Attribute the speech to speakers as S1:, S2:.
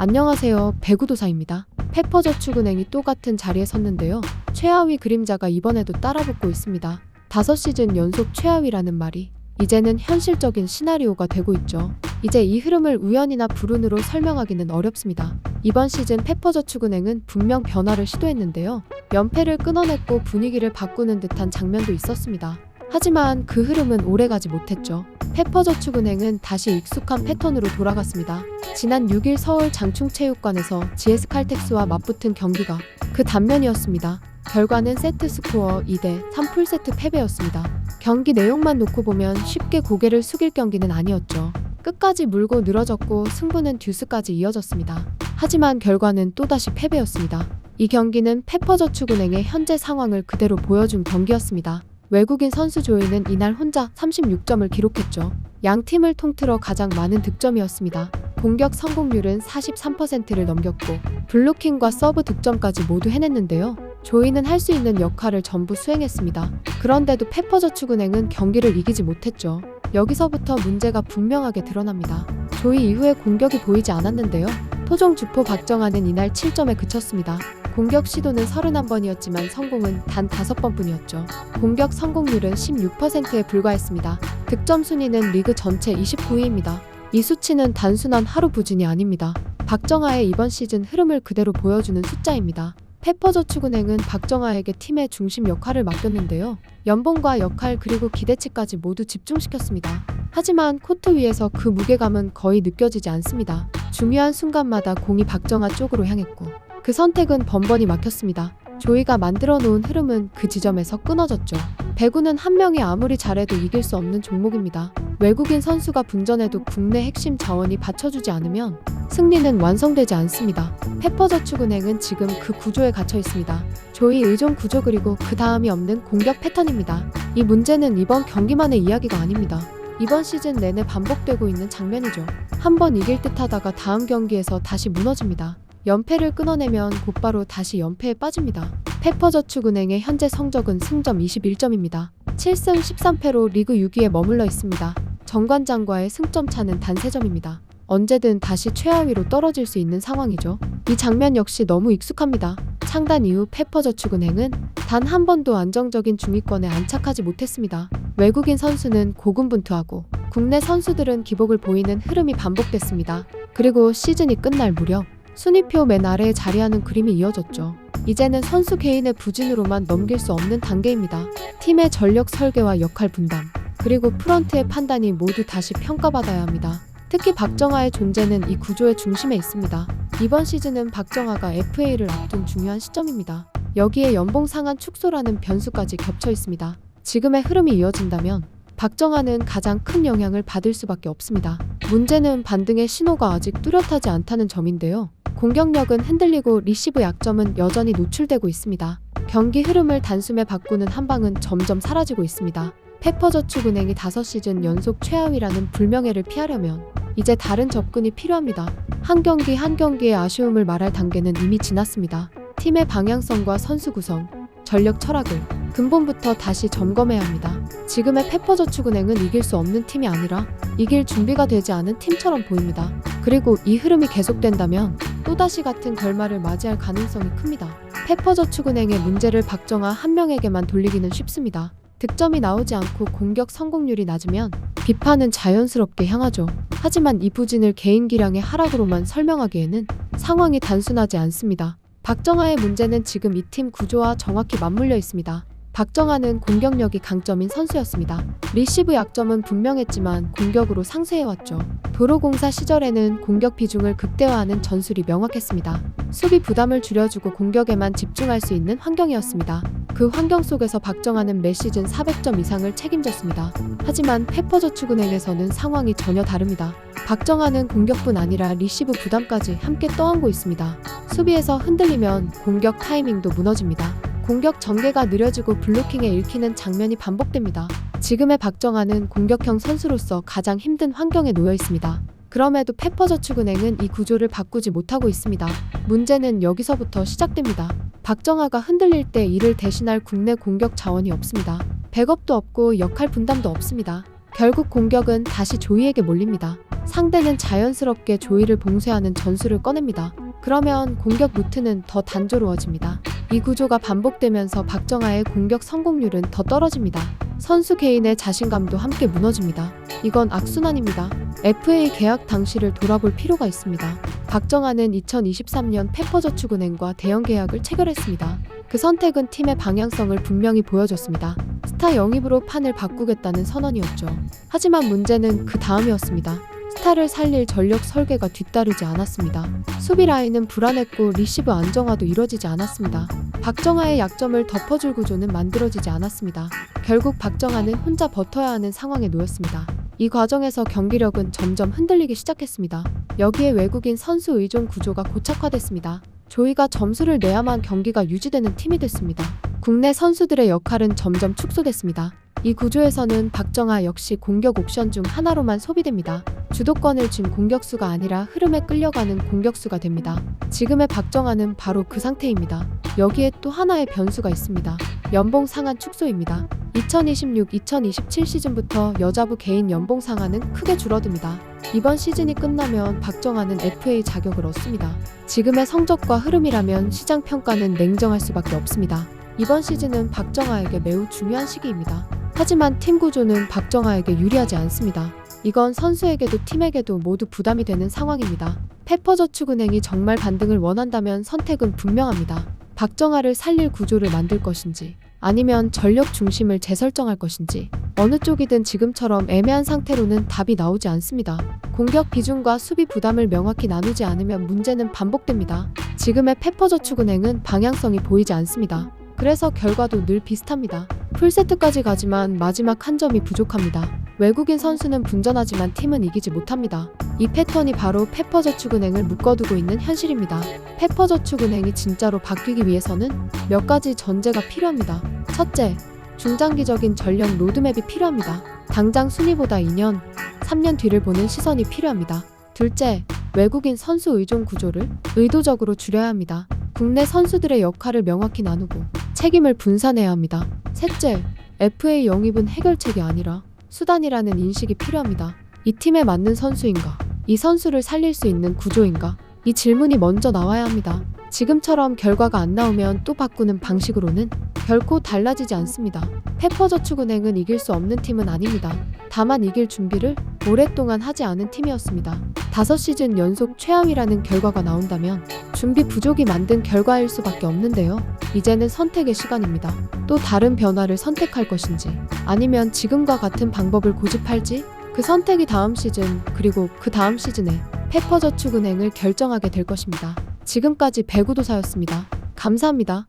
S1: 안녕하세요. 배구도사입니다. 페퍼저축은행이 또 같은 자리에 섰는데요. 최하위 그림자가 이번에도 따라붙고 있습니다. 5시즌 연속 최하위라는 말이 이제는 현실적인 시나리오가 되고 있죠. 이제 이 흐름을 우연이나 불운으로 설명하기는 어렵습니다. 이번 시즌 페퍼저축은행은 분명 변화를 시도했는데요. 연패를 끊어냈고 분위기를 바꾸는 듯한 장면도 있었습니다. 하지만 그 흐름은 오래가지 못했죠. 페퍼저축은행은 다시 익숙한 패턴으로 돌아갔습니다. 지난 6일 서울 장충체육관에서 GS칼텍스와 맞붙은 경기가 그 단면이었습니다. 결과는 세트스코어 2대3 풀세트 패배였습니다. 경기 내용만 놓고 보면 쉽게 고개를 숙일 경기는 아니었죠. 끝까지 물고 늘어졌고 승부는 듀스까지 이어졌습니다. 하지만 결과는 또다시 패배였습니다. 이 경기는 페퍼저축은행의 현재 상황을 그대로 보여준 경기였습니다. 외국인 선수 조이는 이날 혼자 36점을 기록했죠. 양 팀을 통틀어 가장 많은 득점이었습니다. 공격 성공률은 43%를 넘겼고 블로킹과 서브 득점까지 모두 해냈는데요. 조이는 할 수 있는 역할을 전부 수행했습니다. 그런데도 페퍼저축은행은 경기를 이기지 못했죠. 여기서부터 문제가 분명하게 드러납니다. 조이 이후에 공격이 보이지 않았는데요. 토종 주포 박정아는 이날 7점에 그쳤습니다. 공격 시도는 31번이었지만 성공은 단 5번뿐이었죠. 공격 성공률은 16%에 불과했습니다. 득점 순위는 리그 전체 29위입니다. 이 수치는 단순한 하루 부진이 아닙니다. 박정아의 이번 시즌 흐름을 그대로 보여주는 숫자입니다. 페퍼저축은행은 박정아에게 팀의 중심 역할을 맡겼는데요. 연봉과 역할 그리고 기대치까지 모두 집중시켰습니다. 하지만 코트 위에서 그 무게감은 거의 느껴지지 않습니다. 중요한 순간마다 공이 박정아 쪽으로 향했고 그 선택은 번번이 막혔습니다. 조이가 만들어 놓은 흐름은 그 지점에서 끊어졌죠. 배구는 한 명이 아무리 잘해도 이길 수 없는 종목입니다. 외국인 선수가 분전해도 국내 핵심 자원이 받쳐주지 않으면 승리는 완성되지 않습니다. 페퍼저축은행은 지금 그 구조에 갇혀 있습니다. 조이 의존 구조 그리고 그 다음이 없는 공격 패턴입니다. 이 문제는 이번 경기만의 이야기가 아닙니다. 이번 시즌 내내 반복되고 있는 장면이죠. 한 번 이길 듯 하다가 다음 경기에서 다시 무너집니다. 연패를 끊어내면 곧바로 다시 연패에 빠집니다. 페퍼저축은행의 현재 성적은 승점 21점입니다. 7승 13패로 리그 6위에 머물러 있습니다. 정관장과의 승점 차는 단 3점입니다. 언제든 다시 최하위로 떨어질 수 있는 상황이죠. 이 장면 역시 너무 익숙합니다. 창단 이후 페퍼저축은행은 단 한 번도 안정적인 중위권에 안착하지 못했습니다. 외국인 선수는 고군분투하고 국내 선수들은 기복을 보이는 흐름이 반복됐습니다. 그리고 시즌이 끝날 무렵 순위표 맨 아래에 자리하는 그림이 이어졌죠. 이제는 선수 개인의 부진으로만 넘길 수 없는 단계입니다. 팀의 전력 설계와 역할 분담, 그리고 프런트의 판단이 모두 다시 평가받아야 합니다. 특히 박정아의 존재는 이 구조의 중심에 있습니다. 이번 시즌은 박정아가 FA를 앞둔 중요한 시점입니다. 여기에 연봉 상한 축소라는 변수까지 겹쳐 있습니다. 지금의 흐름이 이어진다면 박정아는 가장 큰 영향을 받을 수밖에 없습니다. 문제는 반등의 신호가 아직 뚜렷하지 않다는 점인데요. 공격력은 흔들리고 리시브 약점은 여전히 노출되고 있습니다. 경기 흐름을 단숨에 바꾸는 한방은 점점 사라지고 있습니다. 페퍼저축은행이 5시즌 연속 최하위라는 불명예를 피하려면 이제 다른 접근이 필요합니다. 한 경기 한 경기의 아쉬움을 말할 단계는 이미 지났습니다. 팀의 방향성과 선수 구성, 전력 철학을 근본부터 다시 점검해야 합니다. 지금의 페퍼저축은행은 이길 수 없는 팀이 아니라 이길 준비가 되지 않은 팀처럼 보입니다. 그리고 이 흐름이 계속된다면 또다시 같은 결말을 맞이할 가능성이 큽니다. 페퍼저축은행의 문제를 박정아 한 명에게만 돌리기는 쉽습니다. 득점이 나오지 않고 공격 성공률이 낮으면 비판은 자연스럽게 향하죠. 하지만 이 부진을 개인 기량의 하락으로만 설명하기에는 상황이 단순하지 않습니다. 박정아의 문제는 지금 이 팀 구조와 정확히 맞물려 있습니다. 박정아는 공격력이 강점인 선수였습니다. 리시브 약점은 분명했지만 공격으로 상쇄해왔죠. 도로공사 시절에는 공격 비중을 극대화하는 전술이 명확했습니다. 수비 부담을 줄여주고 공격에만 집중할 수 있는 환경이었습니다. 그 환경 속에서 박정아는 매 시즌 400점 이상을 책임졌습니다. 하지만 페퍼저축은행에서는 상황이 전혀 다릅니다. 박정아는 공격뿐 아니라 리시브 부담까지 함께 떠안고 있습니다. 수비에서 흔들리면 공격 타이밍도 무너집니다. 공격 전개가 느려지고 블로킹에 읽히는 장면이 반복됩니다. 지금의 박정아는 공격형 선수로서 가장 힘든 환경에 놓여 있습니다. 그럼에도 페퍼저축은행은 이 구조를 바꾸지 못하고 있습니다. 문제는 여기서부터 시작됩니다. 박정아가 흔들릴 때 이를 대신할 국내 공격 자원이 없습니다. 백업도 없고 역할 분담도 없습니다. 결국 공격은 다시 조이에게 몰립니다. 상대는 자연스럽게 조이를 봉쇄하는 전술을 꺼냅니다. 그러면 공격 루트는 더 단조로워집니다. 이 구조가 반복되면서 박정아의 공격 성공률은 더 떨어집니다. 선수 개인의 자신감도 함께 무너집니다. 이건 악순환입니다. FA 계약 당시를 돌아볼 필요가 있습니다. 박정아는 2023년 페퍼저축은행과 대형 계약을 체결했습니다. 그 선택은 팀의 방향성을 분명히 보여줬습니다. 스타 영입으로 판을 바꾸겠다는 선언이었죠. 하지만 문제는 그 다음이었습니다. 스타를 살릴 전력 설계가 뒤따르지 않았습니다. 수비 라인은 불안했고 리시브 안정화도 이뤄지지 않았습니다. 박정아의 약점을 덮어줄 구조는 만들어지지 않았습니다. 결국 박정아는 혼자 버텨야 하는 상황에 놓였습니다. 이 과정에서 경기력은 점점 흔들리기 시작했습니다. 여기에 외국인 선수 의존 구조가 고착화됐습니다. 조이가 점수를 내야만 경기가 유지되는 팀이 됐습니다. 국내 선수들의 역할은 점점 축소됐습니다. 이 구조에서는 박정아 역시 공격 옵션 중 하나로만 소비됩니다. 주도권을 쥔 공격수가 아니라 흐름에 끌려가는 공격수가 됩니다. 지금의 박정아는 바로 그 상태입니다. 여기에 또 하나의 변수가 있습니다. 연봉 상한 축소입니다. 2026-2027 시즌부터 여자부 개인 연봉 상한은 크게 줄어듭니다. 이번 시즌이 끝나면 박정아는 FA 자격을 얻습니다. 지금의 성적과 흐름이라면 시장 평가는 냉정할 수밖에 없습니다. 이번 시즌은 박정아에게 매우 중요한 시기입니다. 하지만 팀 구조는 박정아에게 유리하지 않습니다. 이건 선수에게도 팀에게도 모두 부담이 되는 상황입니다. 페퍼저축은행이 정말 반등을 원한다면 선택은 분명합니다. 박정아를 살릴 구조를 만들 것인지 아니면 전력 중심을 재설정할 것인지 어느 쪽이든 지금처럼 애매한 상태로는 답이 나오지 않습니다. 공격 비중과 수비 부담을 명확히 나누지 않으면 문제는 반복됩니다. 지금의 페퍼저축은행은 방향성이 보이지 않습니다. 그래서 결과도 늘 비슷합니다. 풀세트까지 가지만 마지막 한 점이 부족합니다. 외국인 선수는 분전하지만 팀은 이기지 못합니다. 이 패턴이 바로 페퍼저축은행을 묶어두고 있는 현실입니다. 페퍼저축은행이 진짜로 바뀌기 위해서는 몇 가지 전제가 필요합니다. 첫째, 중장기적인 전력 로드맵이 필요합니다. 당장 순위보다 2년, 3년 뒤를 보는 시선이 필요합니다. 둘째, 외국인 선수 의존 구조를 의도적으로 줄여야 합니다. 국내 선수들의 역할을 명확히 나누고 책임을 분산해야 합니다. 셋째, FA 영입은 해결책이 아니라 수단이라는 인식이 필요합니다. 이 팀에 맞는 선수인가? 이 선수를 살릴 수 있는 구조인가? 이 질문이 먼저 나와야 합니다. 지금처럼 결과가 안 나오면 또 바꾸는 방식으로는 결코 달라지지 않습니다. 페퍼저축은행은 이길 수 없는 팀은 아닙니다. 다만 이길 준비를 오랫동안 하지 않은 팀이었습니다. 5시즌 연속 최하위라는 결과가 나온다면 준비 부족이 만든 결과일 수밖에 없는데요. 이제는 선택의 시간입니다. 또 다른 변화를 선택할 것인지 아니면 지금과 같은 방법을 고집할지 그 선택이 다음 시즌 그리고 그 다음 시즌에 페퍼저축은행을 결정하게 될 것입니다. 지금까지 배구도사였습니다. 감사합니다.